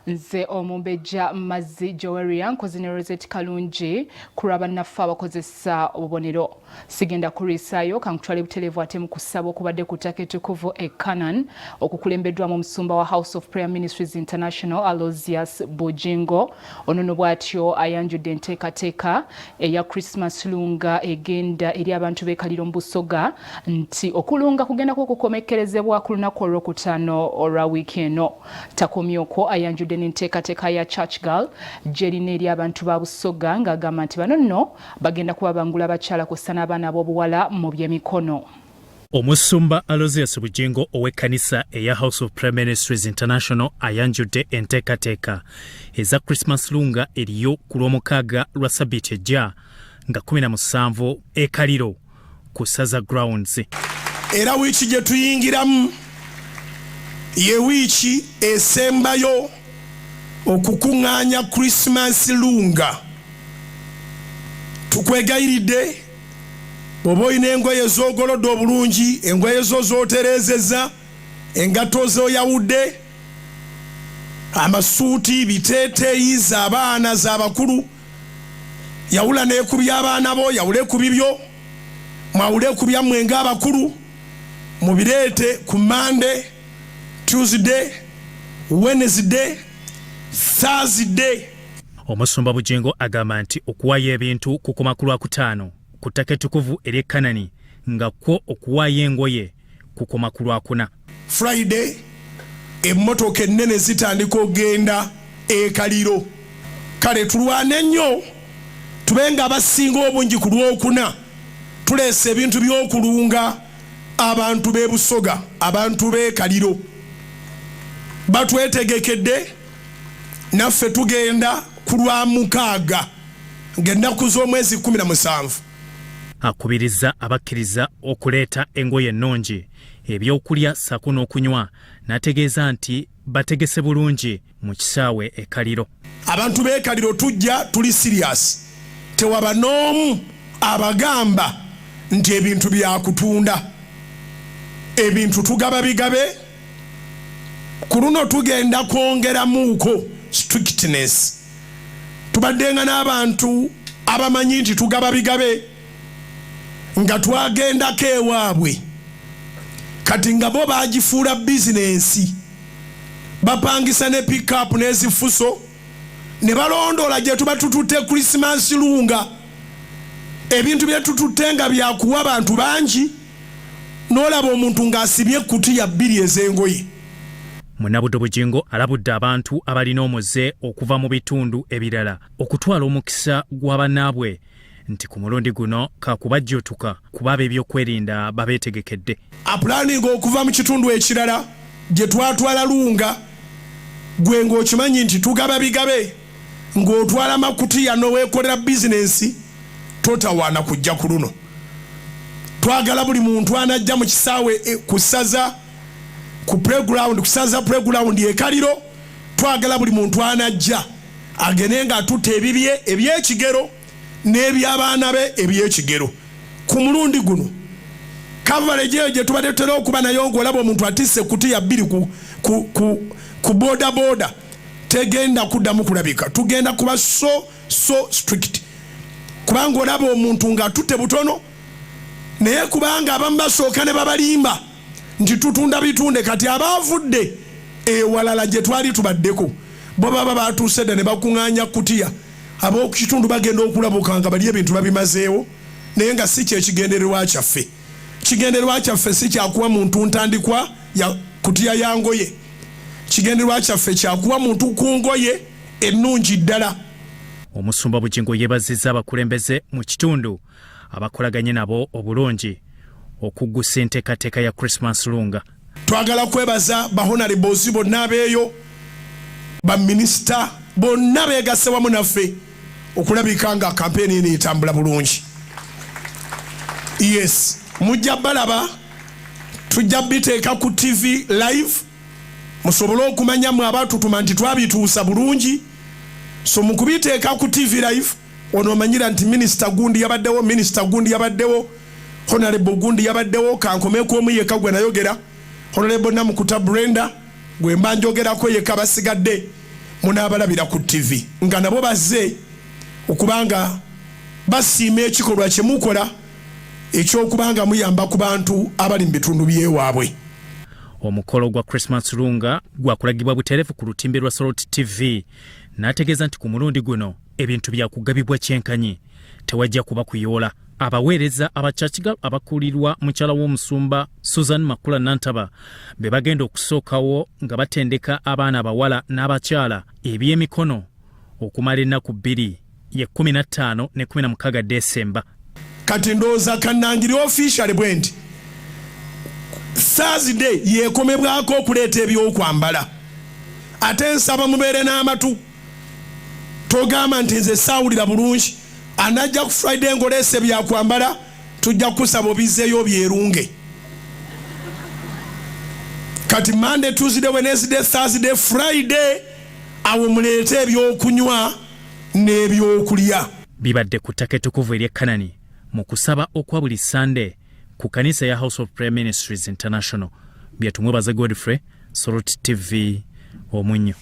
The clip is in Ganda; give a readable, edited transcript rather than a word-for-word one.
nze omumbeja Mazzi Joweria nkozi ne Rosette Kalungi kuraba naffe abakozesa obubonero sigenda kurisaayo kankutwale butelevu ate mu kusaba okubadde ku ttaka ettukuvu e Canaan okukulembeddwa mu musumba wa House of Prayer Ministries International Aloysius Bujingo ono no bw'atyo ayanjudde enteekateeka eya Christmas lunga egenda eri abantu beekaliro mu Busoga nti okulunga kugenda kukomekkerezebwa ku lunaku olwokutaano olwa wiiki eno. Takomye okwo ayanjudde n'enteekateeka ya Church Girl gy'erina eri abantu ba Busoga ng'agamba nti bano nno bagenda kuba bangula abakyala kw'ossa n'abaana b'obuwala mu by'emikono. Omusumba Aloysius Bujingo ow'ekkanisa eya House of Prayer Ministries International ayanjudde enteekateeka eza Christmas lunga eriyo ku lw'omukaaga lwa Ssabbiiti ejja nga 17 ekaliro ku Saza Grounds. Era wiiki gye tuyingiramu ye wiiki esembayo okukuŋŋaanya Christmas lunga. Tukwegayiridde bw'oba olina engoye z'ogolodde obulungi, engoye zo z'otereezezza, engatto z'oyawudde, amasuuti, biteeteeyi z'abaana z'abakulu, yawula n'eku by'abaana bo, yawule ku bibyo, mwawule ku byammwe ng'abakulu, mubireete ku Monday, Tuesday, Wednesday, Thursday. Omusumba Bujingo agamba nti okuwaayo ebintu kukoma ku Lwakutaano ku ttaka ettukuvu eri Kanani nga kwo okuwaayo engoye kukoma ku Lwakuna. Friday emmotoka ennene zitandika ogenda ekaliro. Kale tulwane nnyo tubenga abasinga obungi ku Lwokuna tuleese ebintu by'okulunga abantu b'e Busoga, abantu b'ekaliro. Batwetegekedde naffe tugenda ku Lwamukaaga ng'ennaku z'omwezi 17. Akubiriza abakkiriza okuleeta engoye ennungi, ebyokulya ssaako n'okunywa, n'ategeeza nti bategese bulungi mu kisaawe ekaliro. Abantu b'ekaliro tujja tuli serious. Tewaba n'omu abagamba nti ebintu byakutunda. Ebintu tugaba bigabe. Ku luno tugenda kwongeramuuko strictness. Tubaddenga n'abantu abamanyi nti tugaba bigabe nga twagendako ewaabwe. Kati nga bo bagifuula bizinensi. Bapangisa ne pick-up n'ezifuso ne balondoola gye tuba tututte Christmas lunga. Ebintu bye tututte nga byakuwa abantu bangi n'olaba omuntu ng'asibye ekkutiya 2 ez'engoye. Munnabuddo Bujingo alabudde abantu abalina omuze okuva mu bitundu ebirala okutwala omukisa gwa bannaabwe nti ku mulundi guno kakubajjutuka kuba ebyokwerinda babeetegekedde. Apulaninga okuva mu kitundu ekirala gye twatwala lunga gwe ng'okimanyi nti tugaba bigabe ng'otwala makutiya n'oweekolera bizinensi totawaana kujja ku luno. Twagala buli muntu anajja mu kisaawe kusaza ku playground, kusaza playground ekaliro, twagala buli muntu anajja agene nga atutte ebibye eby'ekigero n'ebyabaana be eby'ekigero. Ku mulundi guno coverage eyo gye tubadde tutera okuba nayo ng'olaba omuntu atisse ekkutiya 2 ku boda boda tegenda kuddamu kulabika. Tugenda kuba so strict kubanga olaba omuntu ng'atutte butono naye kubanga abamu basooka ne babalimba nti tutunda bitunde kati abaavudde ewalala gye twali tubaddeko bo baba batuuse dda ne bakuŋŋaanya kutiya ab'okukitundu bagenda okulabuka nga bali ebintu babimazeewo naye nga si kyekigendererwa kyaffe. Kigendererwa kyaffe si kyakuwa muntu ntandikwa ya kutiya ya ngoye. Kigendererwa kyaffe kyakuwa muntu ku ngoye ennungi ddala. Omusumba Bujingo yeebazizza abakulembeze mu kitundu abakolaganye nabo obulungi okuggusa enteekateeka ya Christmas lunga. Twagala kwebaza bahonorables bonna abeeyo, baminisita bonna beegasse wamu naffe okulabika nga kampeni eno etambula bulungi. Yes, mujja balaba tujja biteeka ku TV live musobole okumanya mwe abatutuma nti twabituusa bulungi. So mu kubiteeka ku TV live onoomanyira nti minisita gundi yabaddewo, honorable gundi yabaddewo, kankomeeko omu yekka gwe nayogera, honorable Namukuta Brenda gwe mba njogerako yekka basigadde munaabalabira ku TV nga nabo bazze okubanga basiima ekikolwa kye mukola eky'okubanga muyamba ku bantu abali mu bitundu by'ewaabwe. Omukolo gwa Christmas Lunga gwakulagibwa buterefu ku lutimbe lwa Soroti TV n'ategeeza nti ku mulundi guno ebintu byakugabibwa kyenkanyi tewajja kuba kuyoola. Abaweereza abachachiga abakulirwa mukyala w'omusumba Susan Makula Nantaba be bagenda okusookawo nga batendeka abaana abawala n'abakyala ebyemikono okumala ennaku 2 ye 15 ne 16 Desemba. Kati ndowooza kannangiri official bwe nti Thursday yeekomebwako okuleeta ebyokwambala. Ate nsaba mubeere n'amatu. Togamba nti nze saawulira bulungi. Anajja ku Friday ngolese byakwambala tujja kusaba obizeeyo byerunge. Kati Monday, Tuesday, Wednesday, Thursday, Friday awo muleete ebyokunywa n'ebyokulya. Bibadde ku ttaka ettukuvu ery'e Kanani mu kusaba okwa buli Sunday ku kanisa ya House of Prayer Ministries International. Byatumwebaza Godfrey, Soroti TV, Omunyo.